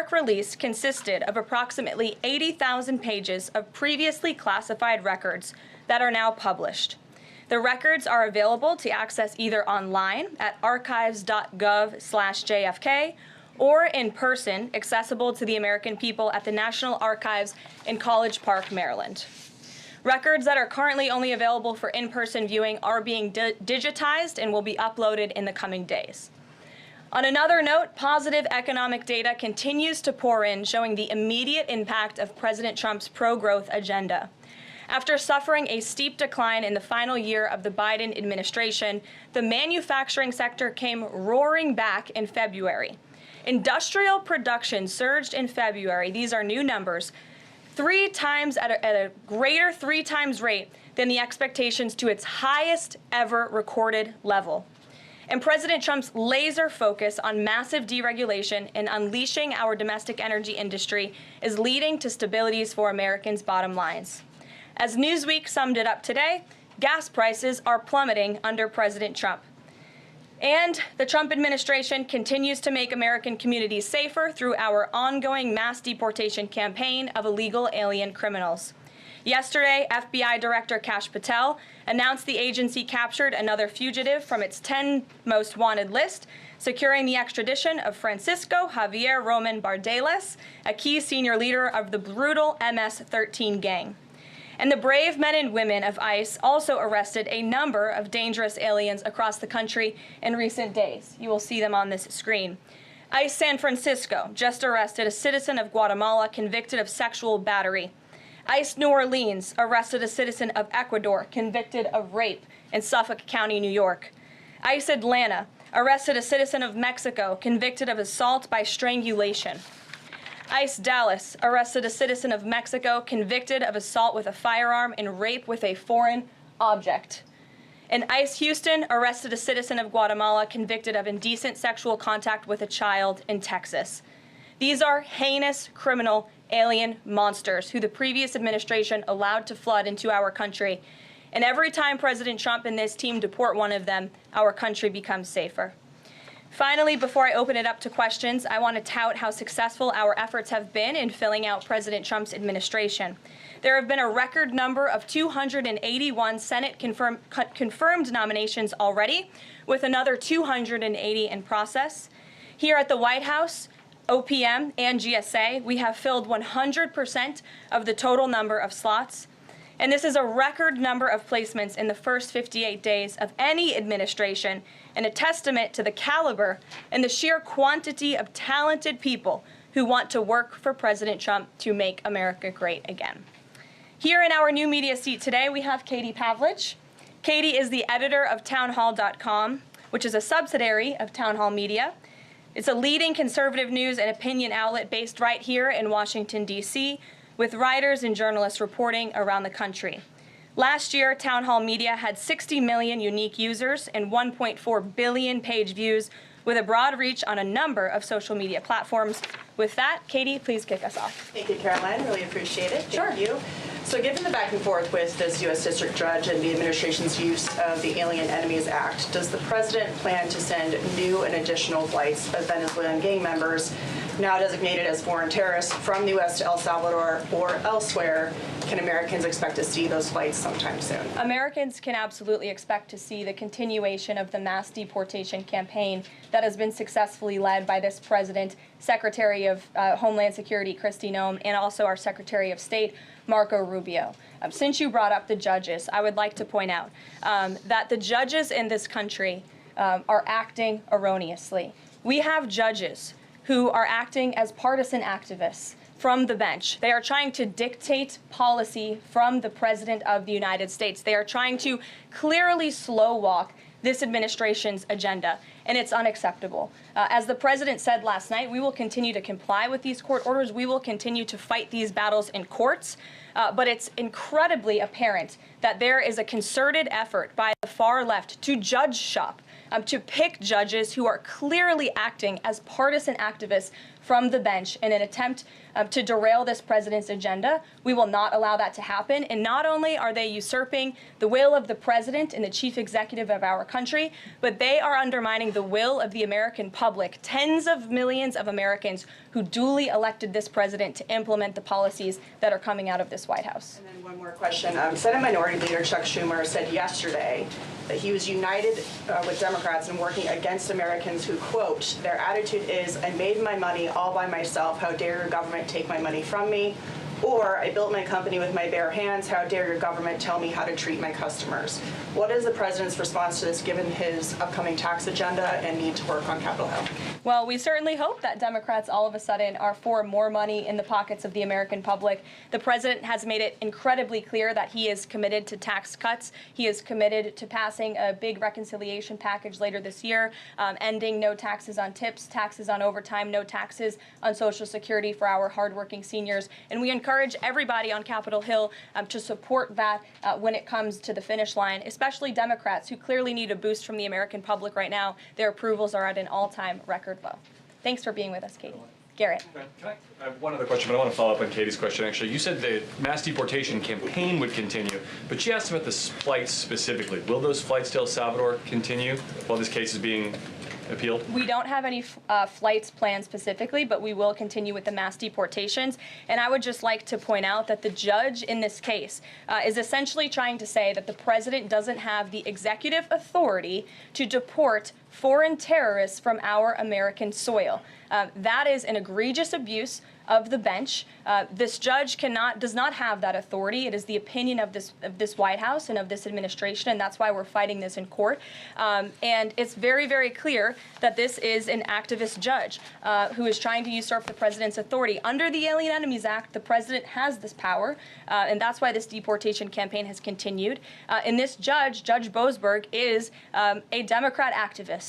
historic release consisted of approximately 80,000 pages of previously classified records that are now published. The records are available to access either online at archives.gov/JFK or in person, accessible to the American people at the National Archives in College Park, Maryland. Records that are currently only available for in-person viewing are being digitized and will be uploaded in the coming days. On another note, positive economic data continues to pour in, showing the immediate impact of President Trump's pro-growth agenda. After suffering a steep decline in the final year of the Biden administration, the manufacturing sector came roaring back in February. Industrial production surged in February, these are new numbers, at a greater 3 times rate than the expectations to its highest ever recorded level. And President Trump's laser focus on massive deregulation and unleashing our domestic energy industry is leading to stabilities for Americans' bottom lines. As Newsweek summed it up today, gas prices are plummeting under President Trump. And the Trump administration continues to make American communities safer through our ongoing mass deportation campaign of illegal alien criminals. Yesterday, FBI Director Kash Patel announced the agency captured another fugitive from its 10 most wanted list, securing the extradition of Francisco Javier Roman Bardeles, a key senior leader of the brutal MS-13 gang. And the brave men and women of ICE also arrested a number of dangerous aliens across the country in recent days. You will see them on this screen. ICE San Francisco just arrested a citizen of Guatemala convicted of sexual battery. ICE New Orleans arrested a citizen of Ecuador convicted of rape in Suffolk County, New York. ICE Atlanta arrested a citizen of Mexico convicted of assault by strangulation. ICE Dallas arrested a citizen of Mexico convicted of assault with a firearm and rape with a foreign object. And ICE Houston arrested a citizen of Guatemala convicted of indecent sexual contact with a child in Texas. These are heinous criminal alien monsters who the previous administration allowed to flood into our country. And every time President Trump and this team deport one of them, our country becomes safer. Finally, before I open it up to questions, I want to tout how successful our efforts have been in filling out President Trump's administration. There have been a record number of 281 Senate confirmed nominations already, with another 280 in process. Here at the White House, OPM and GSA, we have filled 100% of the total number of slots. And this is a record number of placements in the first 58 days of any administration, and a testament to the caliber and the sheer quantity of talented people who want to work for President Trump to make America great again. Here in our new media seat today, we have Katie Pavlich. Katie is the editor of townhall.com, which is a subsidiary of Town Hall Media. It's a leading conservative news and opinion outlet based right here in Washington, D.C., with writers and journalists reporting around the country. Last year, Town Hall Media had 60 million unique users and 1.4 billion page views, with a broad reach on a number of social media platforms. With that, Katie, please kick us off. Thank you, Caroline. Really appreciate it. Thank you. So given the back and forth with this U.S. District Judge and the administration's use of the Alien Enemies Act, does the president plan to send new and additional flights of Venezuelan gang members now designated as foreign terrorists from the U.S. to El Salvador or elsewhere? Can Americans expect to see those flights sometime soon? Americans can absolutely expect to see the continuation of the mass deportation campaign that has been successfully led by this president, Secretary of Homeland Security Kristi Noem, and also our Secretary of State, Marco Rubio. Since you brought up the judges, I would like to point out that the judges in this country are acting erroneously. We have judges who are acting as partisan activists from the bench. They are trying to dictate policy from the President of the United States. They are trying to clearly slow walk this administration's agenda, and it's unacceptable. As the President said last night, we will continue to comply with these court orders. We will continue to fight these battles in courts, but it's incredibly apparent that there is a concerted effort by the far left to judge shop, to pick judges who are clearly acting as partisan activists from the bench in an attempt to derail this president's agenda. We will not allow that to happen. And not only are they usurping the will of the president and the chief executive of our country, but they are undermining the will of the American public, tens of millions of Americans who duly elected this president to implement the policies that are coming out of this White House. And then one more question. Senate Minority Leader Chuck Schumer said yesterday that he was united with Democrats in working against Americans who, quote, their attitude is, I made my money all by myself. How dare your government take my money from me? Or I built my company with my bare hands. How dare your government tell me how to treat my customers? What is the president's response to this, given his upcoming tax agenda and need to work on Capitol Hill? Well, we certainly hope that Democrats all of a sudden are for more money in the pockets of the American public. The president has made it incredibly clear that he is committed to tax cuts. He is committed to passing a big reconciliation package later this year, ending no taxes on tips, taxes on overtime, no taxes on Social Security for our hardworking seniors. And we encourage everybody on Capitol Hill to support that when it comes to the finish line, especially Democrats who clearly need a boost from the American public right now. Their approvals are at an all-time record low. Thanks for being with us, Katie. Garrett. I have one other question, but I want to follow up on Katie's question, actually. You said the mass deportation campaign would continue, but she asked about the flights specifically. Will those flights to El Salvador continue while this case is being appealed? We don't have any flights planned specifically, but we will continue with the mass deportations. And I would just like to point out that the judge in this case is essentially trying to say that the president doesn't have the executive authority to deport foreign terrorists from our American soil. That is an egregious abuse of the bench. This judge does not have that authority. It is the opinion of this White House and of this administration, and that's why we're fighting this in court. And it's very, very clear that this is an activist judge who is trying to usurp the president's authority. Under the Alien Enemies Act, the president has this power, and that's why this deportation campaign has continued. And this judge, Judge Boasberg, is a Democrat activist.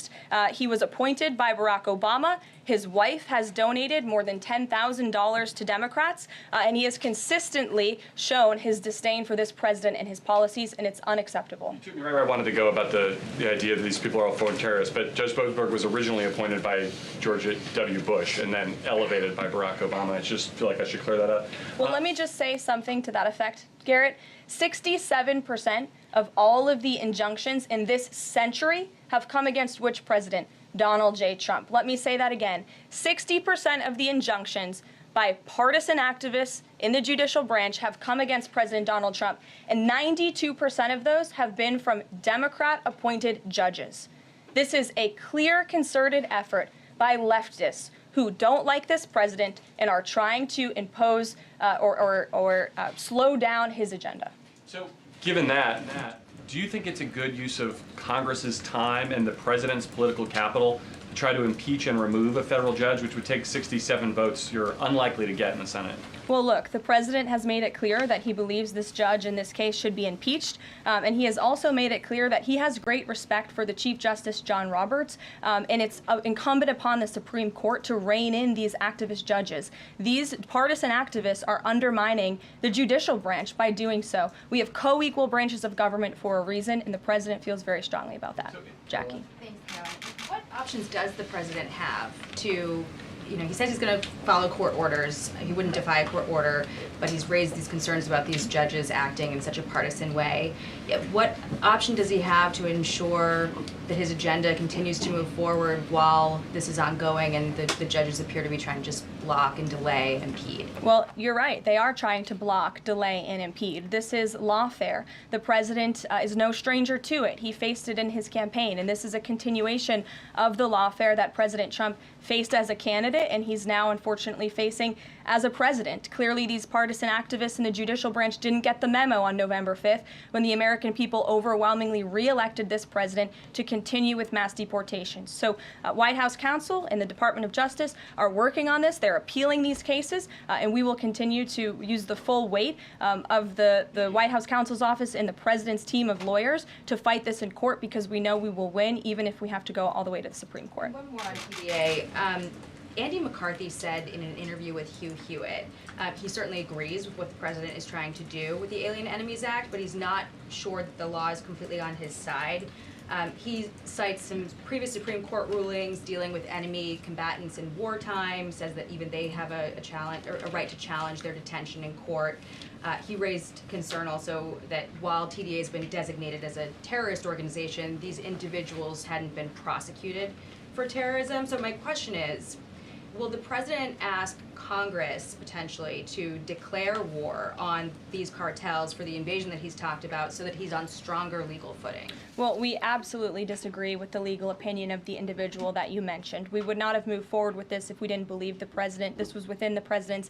He was appointed by Barack Obama. His wife has donated more than $10,000 to Democrats, and he has consistently shown his disdain for this president and his policies, and it's unacceptable. Right where I wanted to go about the idea that these people are all foreign terrorists, but Judge Boasberg was originally appointed by George W. Bush and then elevated by Barack Obama. I just feel like I should clear that up. Well, let me just say something to that effect, Garrett. 67% of all of the injunctions in this century have come against which president? Donald J. Trump. Let me say that again. 60% of the injunctions by partisan activists in the judicial branch have come against President Donald Trump, and 92% of those have been from Democrat-appointed judges. This is a clear, concerted effort by leftists who don't like this president and are trying to impose or slow down his agenda. So, given that, do you think it's a good use of Congress's time and the president's political capital to try to impeach and remove a federal judge, which would take 67 votes you're unlikely to get in the Senate? Well, look, the president has made it clear that he believes this judge in this case should be impeached, and he has also made it clear that he has great respect for the Chief Justice John Roberts, and it's incumbent upon the Supreme Court to rein in these activist judges. These partisan activists are undermining the judicial branch by doing so. We have co-equal branches of government for a reason, and the president feels very strongly about that. Jackie. Thanks, Karen. What options does the president have to, he says he's going to follow court orders. He wouldn't defy a court order, but he's raised these concerns about these judges acting in such a partisan way. What option does he have to ensure that his agenda continues to move forward while this is ongoing and the judges appear to be trying to just block and delay and impede? Well, you're right. They are trying to block, delay, and impede. This is lawfare. The president is no stranger to it. He faced it in his campaign, and this is a continuation of the lawfare that President Trump faced as a candidate, and he's now unfortunately facing as a president. Clearly, these partisan activists in the judicial branch didn't get the memo on November 5th when the American people overwhelmingly re-elected this president to continue with mass deportations. So White House counsel and the Department of Justice are working on this. They're appealing these cases, and we will continue to use the full weight of the White House counsel's office and the president's team of lawyers to fight this in court, because we know we will win even if we have to go all the way to the Supreme Court. One more on PDA. Andy McCarthy said in an interview with Hugh Hewitt, he certainly agrees with what the president is trying to do with the Alien Enemies Act, but he's not sure that the law is completely on his side. He cites some previous Supreme Court rulings dealing with enemy combatants in wartime, says that even they have a right to challenge their detention in court. He raised concern also that while TDA has been designated as a terrorist organization, these individuals hadn't been prosecuted for terrorism. So my question is, will the president ask Congress potentially to declare war on these cartels for the invasion that he's talked about so that he's on stronger legal footing? Well, we absolutely disagree with the legal opinion of the individual that you mentioned. We would not have moved forward with this if we didn't believe the president. This was within the president's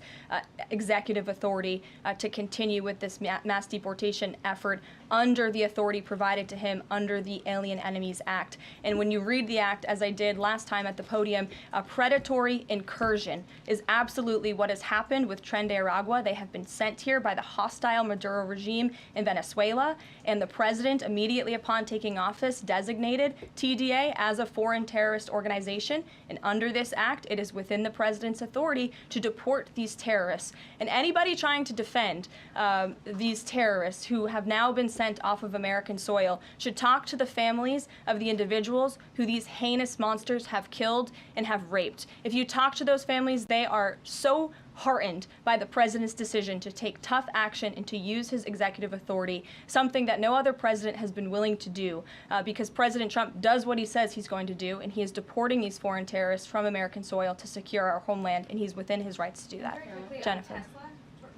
executive authority to continue with this mass deportation effort under the authority provided to him under the Alien Enemies Act. And when you read the act, as I did last time at the podium, a predatory incursion is absolutely what has happened with Tren de Aragua. They have been sent here by the hostile Maduro regime in Venezuela, and the president, immediately upon taking office, designated TDA as a foreign terrorist organization. And under this act, it is within the president's authority to deport these terrorists. And anybody trying to defend these terrorists who have now been sent off of American soil should talk to the families of the individuals who these heinous monsters have killed and have raped. If you talk to those families, they are so heartened by the president's decision to take tough action and to use his executive authority, something that no other president has been willing to do, because President Trump does what he says he's going to do, and he is deporting these foreign terrorists from American soil to secure our homeland, and he's within his rights to do that. Very quickly Jennifer. on Tesla,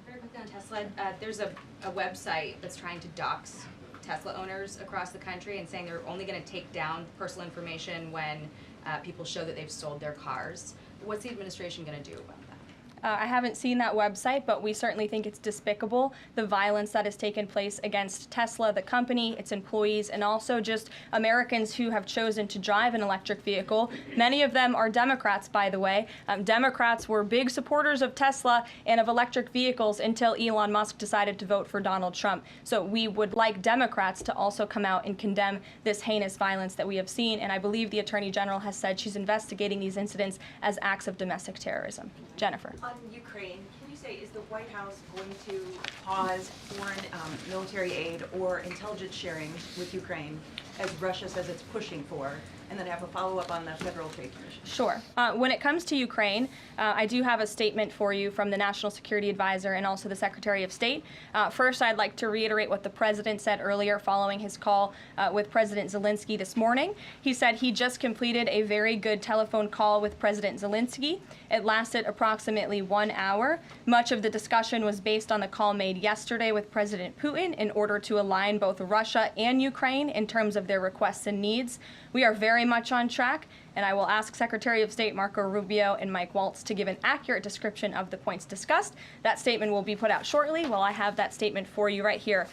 very quickly on Tesla, there's a website that's trying to dox Tesla owners across the country and saying they're only going to take down personal information when people show that they've sold their cars. What's the administration going to do about that? I haven't seen that website, but we certainly think it's despicable, the violence that has taken place against Tesla, the company, its employees, and also just Americans who have chosen to drive an electric vehicle. Many of them are Democrats, by the way. Democrats were big supporters of Tesla and of electric vehicles until Elon Musk decided to vote for Donald Trump. So we would like Democrats to also come out and condemn this heinous violence that we have seen, and I believe the Attorney General has said she's investigating these incidents as acts of domestic terrorism. Jennifer. On Ukraine, can you say, is the White House going to pause foreign military aid or intelligence sharing with Ukraine, as Russia says it's pushing for, and then have a follow-up on the Federal Trade Commission? Sure. When it comes to Ukraine, I do have a statement for you from the National Security Advisor and also the Secretary of State. First, I'd like to reiterate what the President said earlier following his call with President Zelensky this morning. He said he just completed a very good telephone call with President Zelensky. It lasted approximately 1 hour. Much of the discussion was based on the call made yesterday with President Putin in order to align both Russia and Ukraine in terms of their requests and needs. We are very much on track, and I will ask Secretary of State Marco Rubio and Mike Waltz to give an accurate description of the points discussed. That statement will be put out shortly. Well, I have that statement for you right here.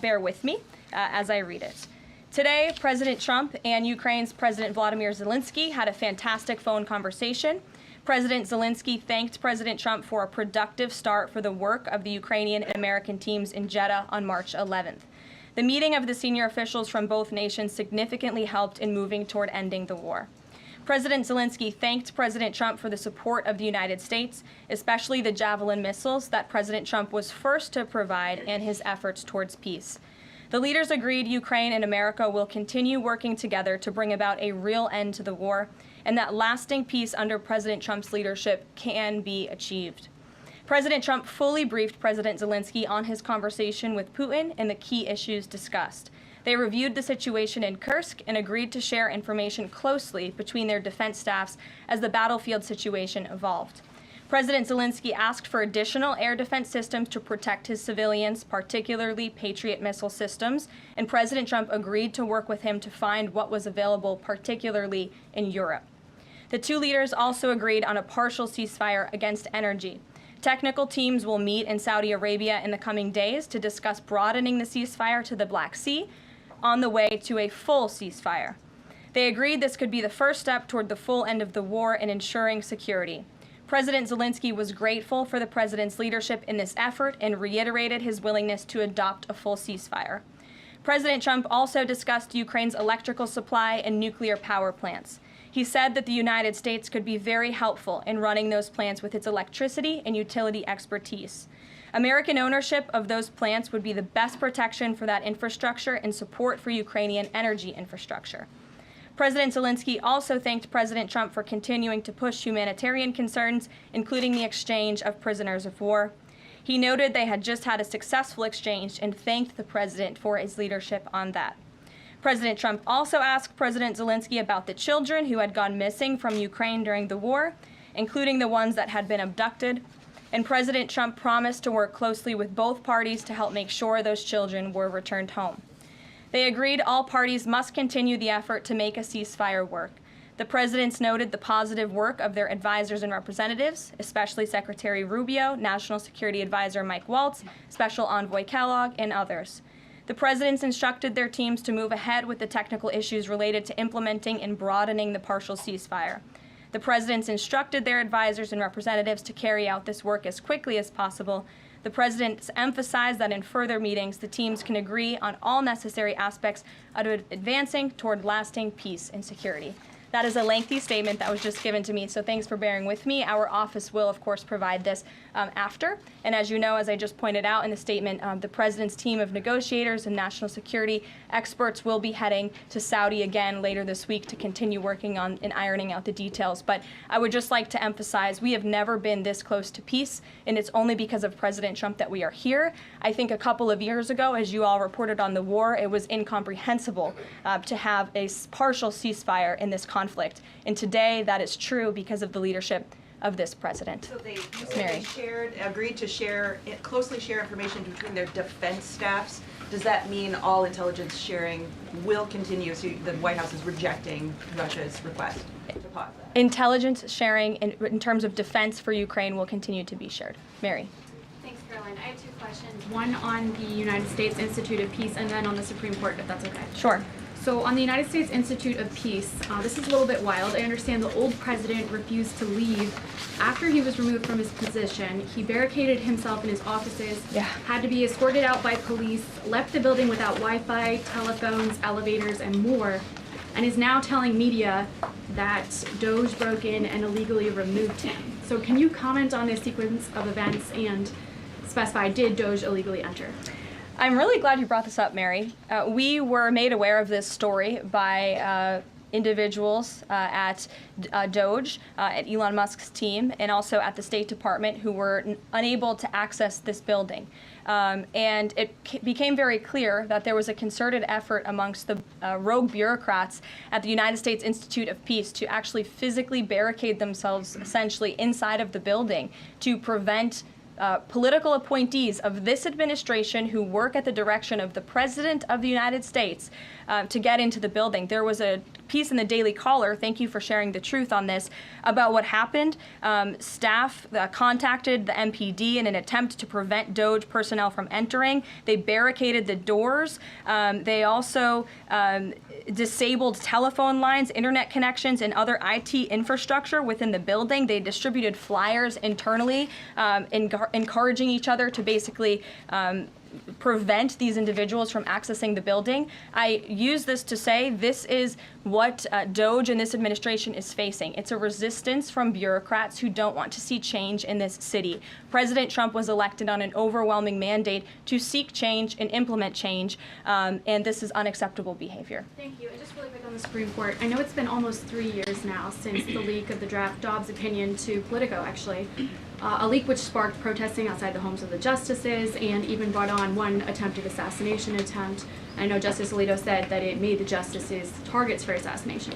Bear with me as I read it. Today, President Trump and Ukraine's President Volodymyr Zelensky had a fantastic phone conversation. President Zelensky thanked President Trump for a productive start for the work of the Ukrainian and American teams in Jeddah on March 11th. The meeting of the senior officials from both nations significantly helped in moving toward ending the war. President Zelensky thanked President Trump for the support of the United States, especially the Javelin missiles that President Trump was first to provide and his efforts towards peace. The leaders agreed Ukraine and America will continue working together to bring about a real end to the war, and that lasting peace under President Trump's leadership can be achieved. President Trump fully briefed President Zelensky on his conversation with Putin and the key issues discussed. They reviewed the situation in Kursk and agreed to share information closely between their defense staffs as the battlefield situation evolved. President Zelensky asked for additional air defense systems to protect his civilians, particularly Patriot missile systems, and President Trump agreed to work with him to find what was available, particularly in Europe. The two leaders also agreed on a partial ceasefire against energy. Technical teams will meet in Saudi Arabia in the coming days to discuss broadening the ceasefire to the Black Sea on the way to a full ceasefire. They agreed this could be the first step toward the full end of the war and ensuring security. President Zelensky was grateful for the president's leadership in this effort and reiterated his willingness to adopt a full ceasefire. President Trump also discussed Ukraine's electrical supply and nuclear power plants. He said that the United States could be very helpful in running those plants with its electricity and utility expertise. American ownership of those plants would be the best protection for that infrastructure and support for Ukrainian energy infrastructure. President Zelensky also thanked President Trump for continuing to push humanitarian concerns, including the exchange of prisoners of war. He noted they had just had a successful exchange and thanked the president for his leadership on that. President Trump also asked President Zelensky about the children who had gone missing from Ukraine during the war, including the ones that had been abducted. And President Trump promised to work closely with both parties to help make sure those children were returned home. They agreed all parties must continue the effort to make a ceasefire work. The presidents noted the positive work of their advisors and representatives, especially Secretary Rubio, National Security Advisor Mike Waltz, Special Envoy Kellogg, and others. The presidents instructed their teams to move ahead with the technical issues related to implementing and broadening the partial ceasefire. The presidents instructed their advisors and representatives to carry out this work as quickly as possible. The presidents emphasized that in further meetings, the teams can agree on all necessary aspects of advancing toward lasting peace and security. That is a lengthy statement that was just given to me, so thanks for bearing with me. Our office will, of course, provide this after. And as you know, as I just pointed out in the statement, the president's team of negotiators and national security experts will be heading to Saudi again later this week to continue working on and ironing out the details. But I would just like to emphasize we have never been this close to peace, and it's only because of President Trump that we are here. I think a couple of years ago, as you all reported on the war, it was incomprehensible to have a partial ceasefire in this conflict. And today that is true because of the leadership of this president. So they Mary. agreed to closely share information between their defense staffs. Does that mean all intelligence sharing will continue? So the White House is rejecting Russia's request to pause that? Intelligence sharing in terms of defense for Ukraine will continue to be shared. Mary. Thanks, Caroline. I have two questions. One on the United States Institute of Peace and then on the Supreme Court, if that's okay. Sure. So on the United States Institute of Peace, this is a little bit wild. I understand the old president refused to leave after he was removed from his position. He barricaded himself in his offices, had to be escorted out by police, left the building without Wi-Fi, telephones, elevators, and more, and is now telling media that Doge broke in and illegally removed him. So can you comment on this sequence of events and specify, did Doge illegally enter? I'm really glad you brought this up, Mary. We were made aware of this story by individuals at Doge, at Elon Musk's team, and also at the State Department who were unable to access this building. And it became very clear that there was a concerted effort amongst the rogue bureaucrats at the United States Institute of Peace to actually physically barricade themselves essentially inside of the building to prevent political appointees of this administration who work at the direction of the President of the United States to get into the building. There was a piece in the Daily Caller, thank you for sharing the truth on this, about what happened. Staff contacted the MPD in an attempt to prevent Doge personnel from entering. They barricaded the doors. They also disabled telephone lines, internet connections, and other IT infrastructure within the building. They distributed flyers internally, encouraging each other to basically prevent these individuals from accessing the building. I use this to say this is what Doge and this administration is facing. It's a resistance from bureaucrats who don't want to see change in this city. President Trump was elected on an overwhelming mandate to seek change and implement change, and this is unacceptable behavior. Thank you. And just really quick on the Supreme Court. I know it's been almost 3 years now since the leak of the draft Dobbs opinion to Politico, actually. A leak which sparked protesting outside the homes of the justices and even brought on one attempted assassination attempt. I know Justice Alito said that it made the justices targets for assassination,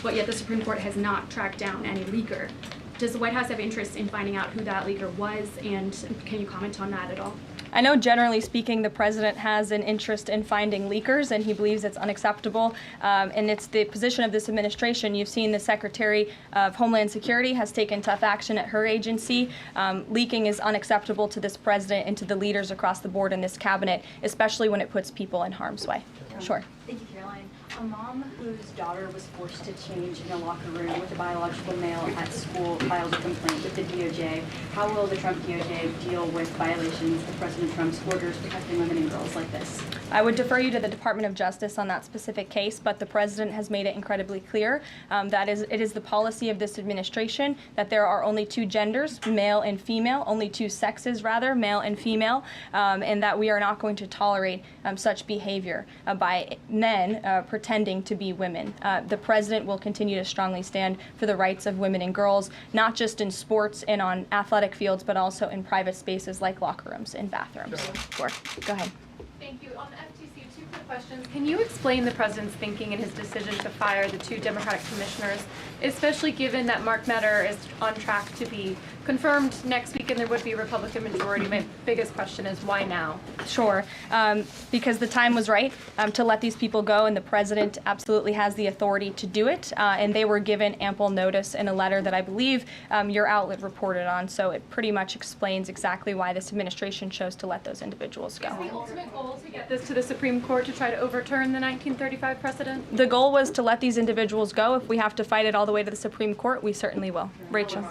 but yet the Supreme Court has not tracked down any leaker. Does the White House have interest in finding out who that leaker was, and can you comment on that at all? I know generally speaking the president has an interest in finding leakers and he believes it's unacceptable, and it's the position of this administration. You've seen the Secretary of Homeland Security has taken tough action at her agency. Leaking is unacceptable to this president and to the leaders across the board in this cabinet, especially when it puts people in harm's way. Sure. Thank you, Caroline. A mom whose daughter was forced to change in a locker room with a biological male at school filed a complaint with the DOJ. How will the Trump DOJ deal with violations of President Trump's orders protecting women and girls like this? I would defer you to the Department of Justice on that specific case, but the president has made it incredibly clear that it is the policy of this administration that there are only two genders, male and female, only two sexes rather, male and female, and that we are not going to tolerate such behavior by men pretending to be women. The president will continue to strongly stand for the rights of women and girls, not just in sports and on athletic fields, but also in private spaces like locker rooms and bathrooms. Sure. Go ahead. Thank you. On the FTC, two quick questions. Can you explain the president's thinking in his decision to fire the two Democratic commissioners, especially given that Mark Meadow is on track to be confirmed next week and there would be a Republican majority? My biggest question is why now? Sure, because the time was right to let these people go, and the president absolutely has the authority to do it, and they were given ample notice in a letter that I believe your outlet reported on, so it pretty much explains exactly why this administration chose to let those individuals go. Is the ultimate goal to get this to the Supreme Court to try to overturn the 1935 precedent? The goal was to let these individuals go. If we have to fight it all the way to the Supreme Court, we certainly will. Rachel.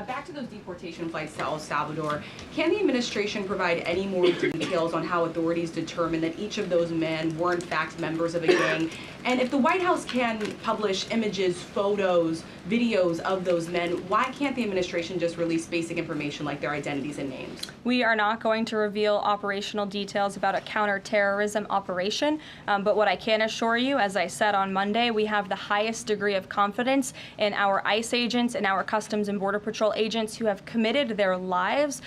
Back to those deportation flights to El Salvador, can the administration provide any more details on how authorities determined that each of those men were in fact members of a gang? And if the White House can publish images, photos, videos of those men, why can't the administration just release basic information like their identities and names? We are not going to reveal operational details about a counterterrorism operation, but what I can assure you, as I said on Monday, we have the highest degree of confidence in our ICE agents and our Customs and Border Patrol agents who have committed their lives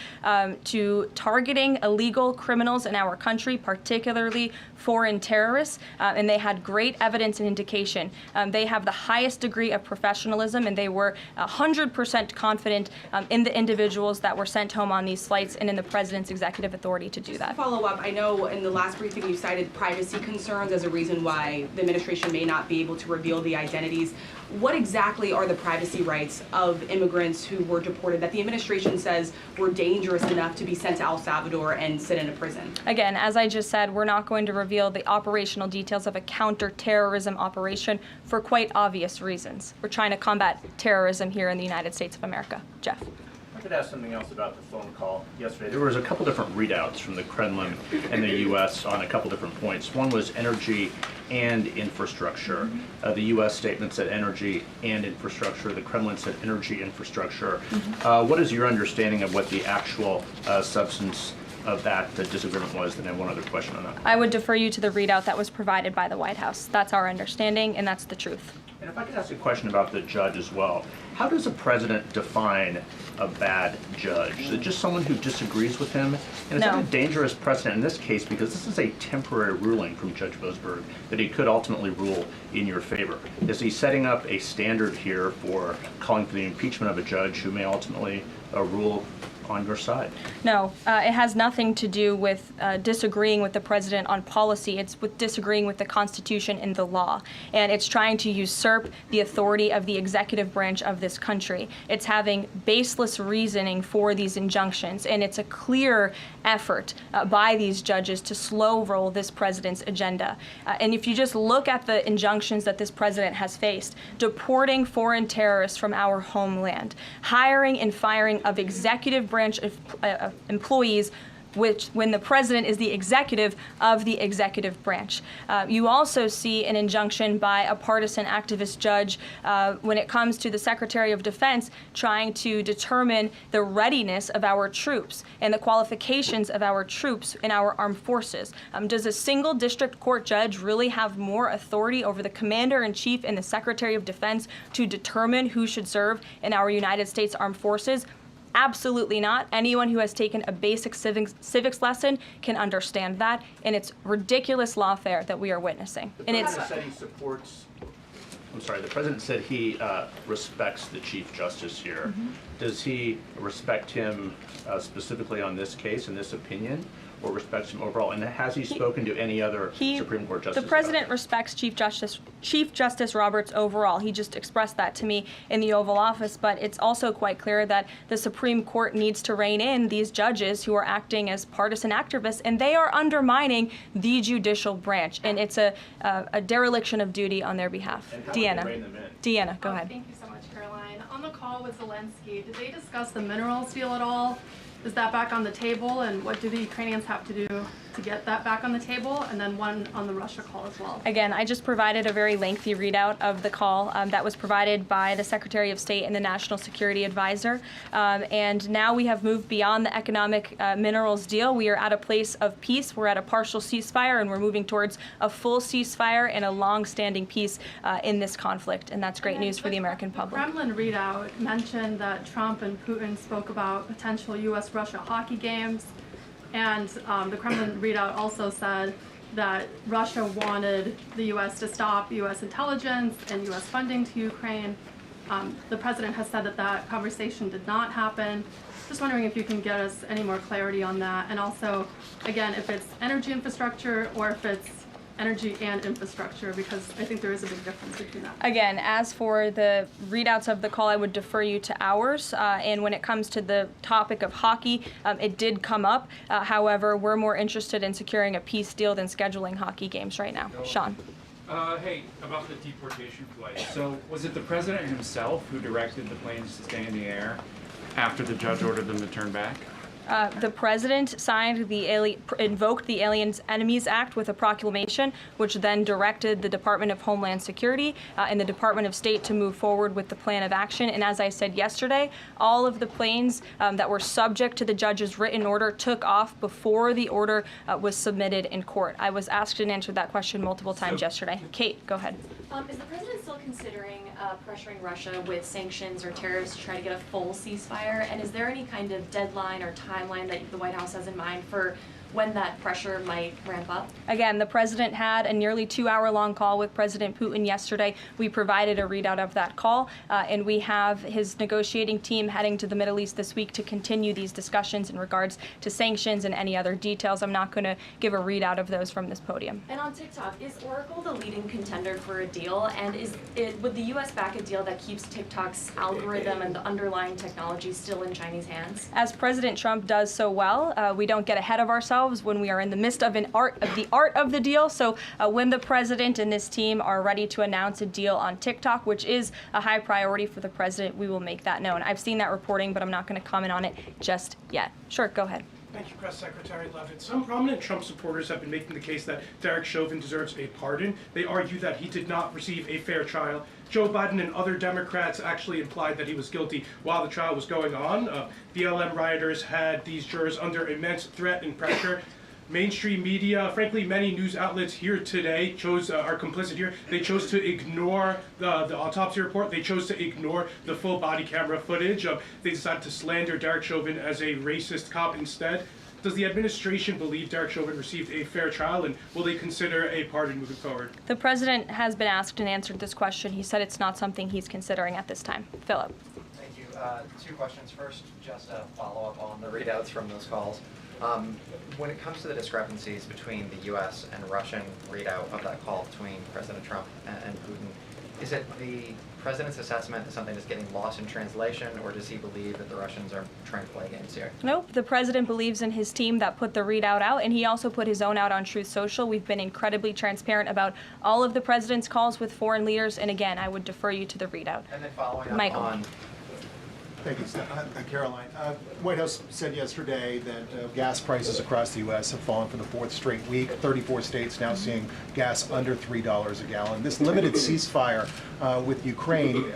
to targeting illegal criminals in our country, particularly foreign terrorists, and they had great evidence and indication. They have the highest degree of professionalism, and they were 100% confident in the individuals that were sent home on these flights and in the president's executive authority to do that. To follow up, I know in the last briefing you cited privacy concerns as a reason why the administration may not be able to reveal the identities. What exactly are the privacy rights of immigrants who were deported that the administration says were dangerous enough to be sent to El Salvador and sit in a prison? Again, as I just said, we're not going to reveal the operational details of a counterterrorism operation for quite obvious reasons. We're trying to combat terrorism here in the United States of America. Jeff. I could ask something else about the phone call yesterday. There was a couple different readouts from the Kremlin and the U.S. on a couple different points. One was energy and infrastructure. The U.S. statement said energy and infrastructure. The Kremlin said energy infrastructure. What is your understanding of what the actual substance of that disagreement was? Then I have one other question on that. I would defer you to the readout that was provided by the White House. That's our understanding, and that's the truth. And if I could ask a question about the judge as well. How does a president define a bad judge? Is it just someone who disagrees with him? And is that a dangerous precedent in this case, because this is a temporary ruling from Judge Boasberg that he could ultimately rule in your favor? Is he setting up a standard here for calling for the impeachment of a judge who may ultimately rule on your side? No, it has nothing to do with disagreeing with the president on policy. It's with disagreeing with the Constitution and the law. And it's trying to usurp the authority of the executive branch of this country. It's having baseless reasoning for these injunctions. And it's a clear effort by these judges to slow roll this president's agenda. And if you just look at the injunctions that this president has faced, deporting foreign terrorists from our homeland, hiring and firing of executive branch of employees, which when the president is the executive of the executive branch. You also see an injunction by a partisan activist judge when it comes to the Secretary of Defense trying to determine the readiness of our troops and the qualifications of our troops in our armed forces. Does a single district court judge really have more authority over the commander-in-chief and the Secretary of Defense to determine who should serve in our United States Armed Forces? Absolutely not. Anyone who has taken a basic civics lesson can understand that, and it's ridiculous lawfare that we are witnessing. The president said he supports. I'm sorry. The president said he respects the Chief Justice here. does he respect him specifically on this case and this opinion, or respects him overall? And has he spoken to any other Supreme Court justice? The president respects Chief Justice Roberts overall. He just expressed that to me in the Oval Office, but it's also quite clear that the Supreme Court needs to rein in these judges who are acting as partisan activists, and they are undermining the judicial branch, and it's a dereliction of duty on their behalf. And how would they rein them in? Deanna, go ahead. Thank you so much, Caroline. On the call with Zelensky, did they discuss the minerals deal at all? Is that back on the table, and what do the Ukrainians have to do to get that back on the table? And then one on the Russia call as well. Again, I just provided a very lengthy readout of the call that was provided by the Secretary of State and the National Security Advisor. And now we have moved beyond the economic minerals deal. We are at a place of peace. We're at a partial ceasefire, and we're moving towards a full ceasefire and a long-standing peace in this conflict. And that's great news for the American public. The Kremlin readout mentioned that Trump and Putin spoke about potential U.S.-Russia hockey games. And the Kremlin readout also said that Russia wanted the U.S. to stop U.S. intelligence and U.S. funding to Ukraine. The president has said that that conversation did not happen. Just wondering if you can get us any more clarity on that. And also, again, if it's energy infrastructure or if it's energy and infrastructure, because I think there is a big difference between that. Again, as for the readouts of the call, I would defer you to ours. And when it comes to the topic of hockey, it did come up. However, we're more interested in securing a peace deal than scheduling hockey games right now. Sean. Hey, about the deportation flight. So was it the president himself who directed the planes to stay in the air after the judge ordered them to turn back? The president invoked the Aliens Enemies Act with a proclamation, which then directed the Department of Homeland Security and the Department of State to move forward with the plan of action. And as I said yesterday, all of the planes that were subject to the judge's written order took off before the order was submitted in court. I was asked and answered that question multiple times yesterday. Kate, go ahead. Is the president still considering pressuring Russia with sanctions or tariffs to try to get a full ceasefire? And is there any kind of deadline or timeline that the White House has in mind for when that pressure might ramp up? Again, the president had a nearly 2-hour-long call with President Putin yesterday. We provided a readout of that call, and we have his negotiating team heading to the Middle East this week to continue these discussions in regards to sanctions and any other details. I'm not going to give a readout of those from this podium. And on TikTok, is Oracle the leading contender for a deal? And would the U.S. back a deal that keeps TikTok's algorithm and the underlying technology still in Chinese hands? As President Trump does so well, we don't get ahead of ourselves when we are in the midst of the art of the deal. So when the president and this team are ready to announce a deal on TikTok, which is a high priority for the president, we will make that known. I've seen that reporting, but I'm not going to comment on it just yet. Sure, go ahead. Thank you, Press Secretary Leavitt. Some prominent Trump supporters have been making the case that Derek Chauvin deserves a pardon. They argue that he did not receive a fair trial. Joe Biden and other Democrats actually implied that he was guilty while the trial was going on. BLM rioters had these jurors under immense threat and pressure. Mainstream media, frankly, many news outlets here today are complicit here. They chose to ignore the autopsy report. They chose to ignore the full body camera footage. They decided to slander Derek Chauvin as a racist cop instead. Does the administration believe Derek Chauvin received a fair trial, and will they consider a pardon moving forward? The president has been asked and answered this question. He said it's not something he's considering at this time. Philip. Thank you. 2 questions. First, just a follow-up on the readouts from those calls. When it comes to the discrepancies between the U.S. and Russian readout of that call between President Trump and Putin, is it the president's assessment is something that's getting lost in translation, or does he believe that the Russians are trying to play games here? Nope. The president believes in his team that put the readout out, and he also put his own out on Truth Social. We've been incredibly transparent about all of the president's calls with foreign leaders, and again, I would defer you to the readout. And then following up Michael. on... Thank you, Caroline. White House said yesterday that gas prices across the U.S. have fallen for the 4th straight week. 34 states now seeing gas under $3 a gallon. This limited ceasefire with Ukraine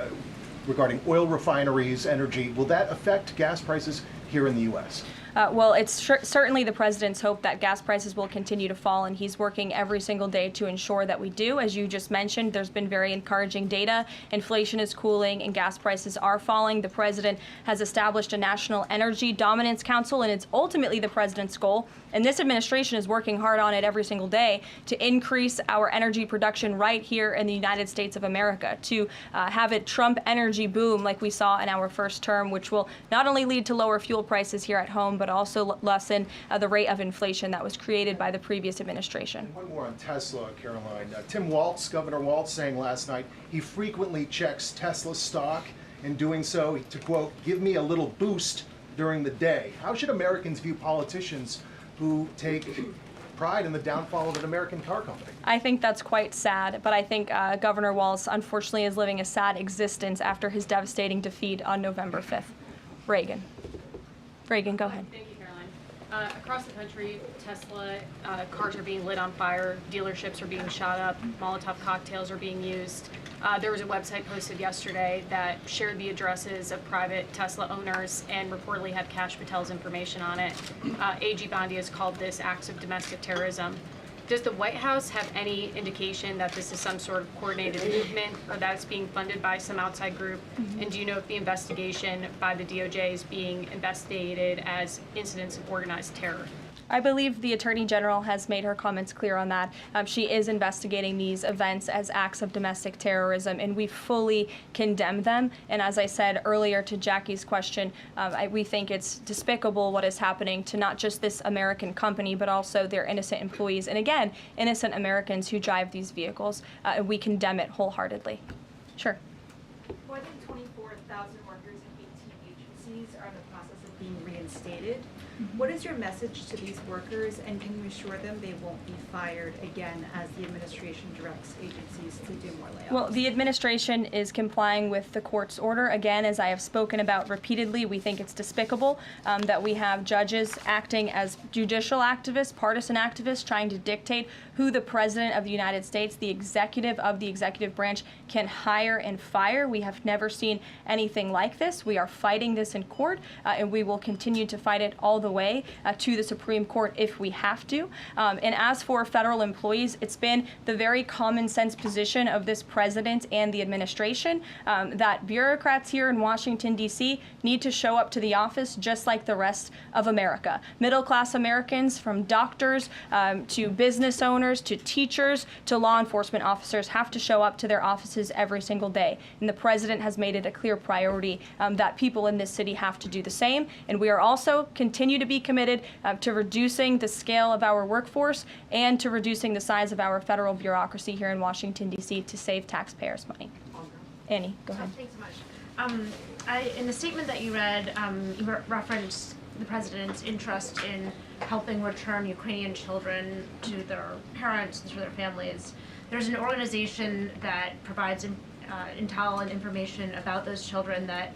regarding oil refineries, energy, will that affect gas prices here in the U.S.? Well, it's certainly the president's hope that gas prices will continue to fall, and he's working every single day to ensure that we do. As you just mentioned, there's been very encouraging data. Inflation is cooling and gas prices are falling. The president has established a National Energy Dominance Council, and it's ultimately the president's goal. And this administration is working hard on it every single day to increase our energy production right here in the United States of America, to have it Trump energy boom like we saw in our first term, which will not only lead to lower fuel prices here at home, but also lessen the rate of inflation that was created by the previous administration. And one more on Tesla, Caroline. Tim Walz, Governor Walz, saying last night he frequently checks Tesla stock. In doing so, to quote, give me a little boost during the day. How should Americans view politicians who take pride in the downfall of an American car company? I think that's quite sad, but I think Governor Walz unfortunately is living a sad existence after his devastating defeat on November 5th. Reagan, go ahead. Thank you, Caroline. Across the country, Tesla cars are being lit on fire, dealerships are being shot up, Molotov cocktails are being used. There was a website posted yesterday that shared the addresses of private Tesla owners and reportedly had Kash Patel's information on it. AG Bondi has called this acts of domestic terrorism. Does the White House have any indication that this is some sort of coordinated movement or that it's being funded by some outside group? And do you know if the investigation by the DOJ is being investigated as incidents of organized terror? I believe the Attorney General has made her comments clear on that. She is investigating these events as acts of domestic terrorism, and we fully condemn them. And as I said earlier to Jackie's question, we think it's despicable what is happening to not just this American company, but also their innocent employees. And again, innocent Americans who drive these vehicles. We condemn it wholeheartedly. Sure. More than 24,000 workers in 18 agencies are in the process of being reinstated. What is your message to these workers, and can you assure them they won't be fired again as the administration directs agencies to do more layoffs? Well, the administration is complying with the court's order. Again, as I have spoken about repeatedly, we think it's despicable that we have judges acting as judicial activists, partisan activists, trying to dictate who the president of the United States, the executive of the executive branch, can hire and fire. We have never seen anything like this. We are fighting this in court, and we will continue to fight it all the way to the Supreme Court if we have to. And as for federal employees, it's been the very common sense position of this president and the administration that bureaucrats here in Washington, D.C. need to show up to the office just like the rest of America. Middle-class Americans, from doctors to business owners to teachers to law enforcement officers, have to show up to their offices every single day. And the president has made it a clear priority that people in this city have to do the same. And we are also continue to be committed to reducing the scale of our workforce and to reducing the size of our federal bureaucracy here in Washington, D.C. to save taxpayers' money. Annie, go ahead. Thanks so much. In the statement that you read, you referenced the president's interest in helping return Ukrainian children to their parents, to their families. There's an organization that provides intel and information about those children that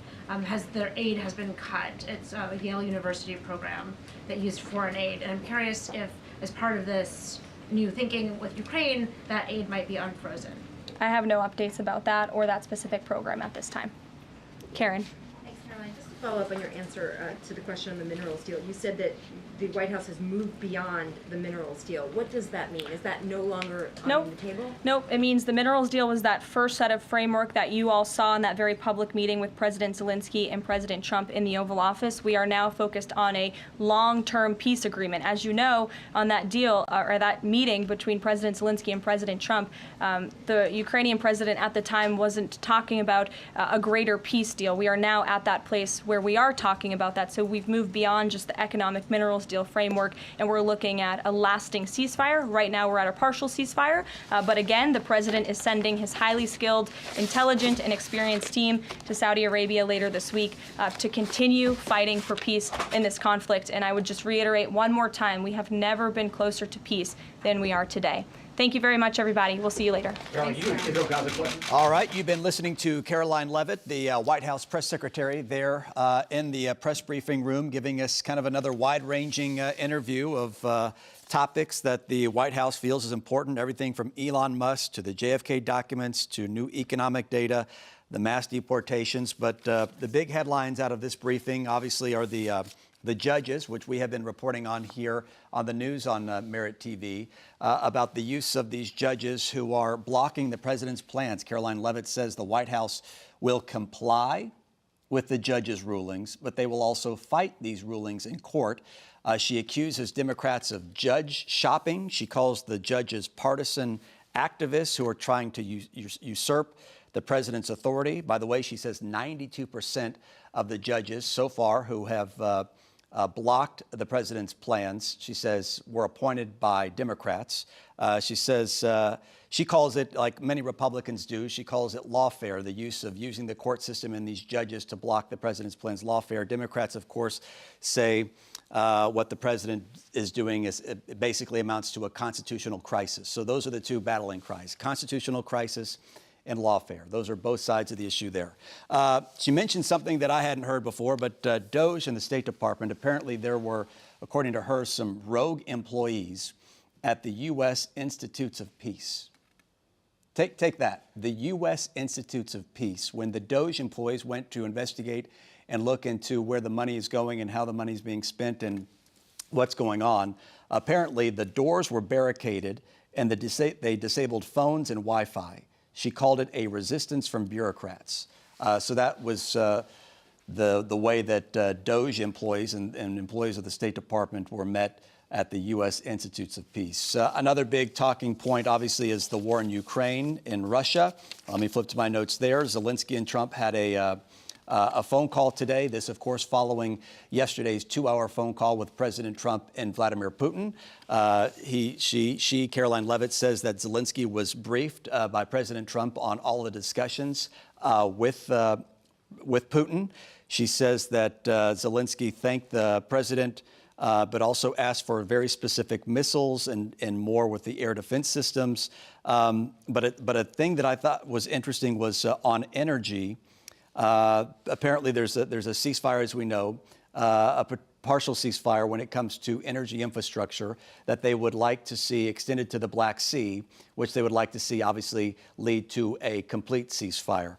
their aid has been cut. It's a Yale University program that used foreign aid. And I'm curious if, as part of this new thinking with Ukraine, that aid might be unfrozen. I have no updates about that or that specific program at this time. Karen. Thanks, Caroline. Just to follow up on your answer to the question on the minerals deal, you said that the White House has moved beyond the minerals deal. What does that mean? Is that no longer on the table? Nope. It means the minerals deal was that first set of framework that you all saw in that very public meeting with President Zelensky and President Trump in the Oval Office. We are now focused on a long-term peace agreement. As you know, on that deal or that meeting between President Zelensky and President Trump, the Ukrainian president at the time wasn't talking about a greater peace deal. We are now at that place where we are talking about that. So we've moved beyond just the economic minerals deal framework, and we're looking at a lasting ceasefire. Right now we're at a partial ceasefire, but again, the president is sending his highly skilled, intelligent, and experienced team to Saudi Arabia later this week to continue fighting for peace in this conflict. And I would just reiterate one more time, we have never been closer to peace than we are today. Thank you very much, everybody. We'll see you later. All right, you've been listening to Caroline Leavitt, the White House press secretary, there in the press briefing room, giving us kind of another wide-ranging interview of topics that the White House feels is important, everything from Elon Musk to the JFK documents to new economic data. mass deportations. But the big headlines out of this briefing, obviously, are the judges, which we have been reporting on here on the news on Merit TV, about the use of these judges who are blocking the president's plans. Caroline Leavitt says the White House will comply with the judges' rulings, but they will also fight these rulings in court. She accuses Democrats of judge shopping. She calls the judges partisan activists who are trying to usurp the president's authority. By the way, she says 92% of the judges so far who have blocked the president's plans, she says, were appointed by Democrats. She says, she calls it, like many Republicans do, she calls it lawfare, the use of using the court system and these judges to block the president's plans, lawfare. Democrats, of course, say what the president is doing is it basically amounts to a constitutional crisis. So those are the two battling cries, constitutional crisis and lawfare. Those are both sides of the issue there. She mentioned something that I hadn't heard before, but Doge and the State Department, apparently there were, according to her, some rogue employees at the U.S. Institutes of Peace. Take that, the U.S. Institutes of Peace. When the Doge employees went to investigate and look into where the money is going and how the money is being spent and what's going on, apparently the doors were barricaded and they disabled phones and Wi-Fi. She called it a resistance from bureaucrats. So that was the way that Doge employees and employees of the State Department were met at the U.S. Institutes of Peace. Another big talking point, obviously, is the war in Ukraine, in Russia. Let me flip to my notes there. Zelensky and Trump had a phone call today. This, of course, following yesterday's 2-hour phone call with President Trump and Vladimir Putin. Caroline Leavitt, says that Zelensky was briefed by President Trump on all the discussions with Putin. She says that Zelensky thanked the president, but also asked for very specific missiles and more with the air defense systems. But a thing that I thought was interesting was on energy. Apparently, there's a ceasefire, as we know, a partial ceasefire when it comes to energy infrastructure that they would like to see extended to the Black Sea, which they would like to see, obviously, lead to a complete ceasefire.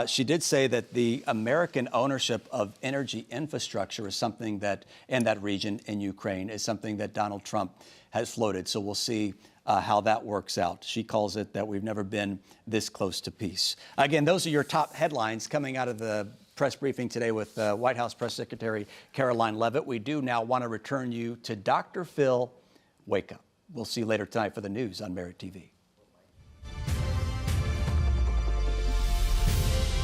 She did say that the American ownership of energy infrastructure is something that, in that region in Ukraine, is something that Donald Trump has floated. So we'll see how that works out. She calls it that we've never been this close to peace. Again, those are your top headlines coming out of the press briefing today with White House Press Secretary Caroline Leavitt. We do now want to return you to Dr. Phil Wake Up. We'll see you later tonight for the news on Merit TV.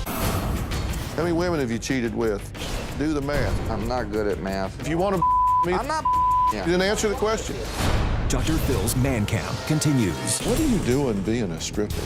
How many women have you cheated with? Do the math. I'm not good at math. If you want to me, I'm not you didn't answer the question. Dr. Phil's Man Camp continues. What are you doing being a stripper?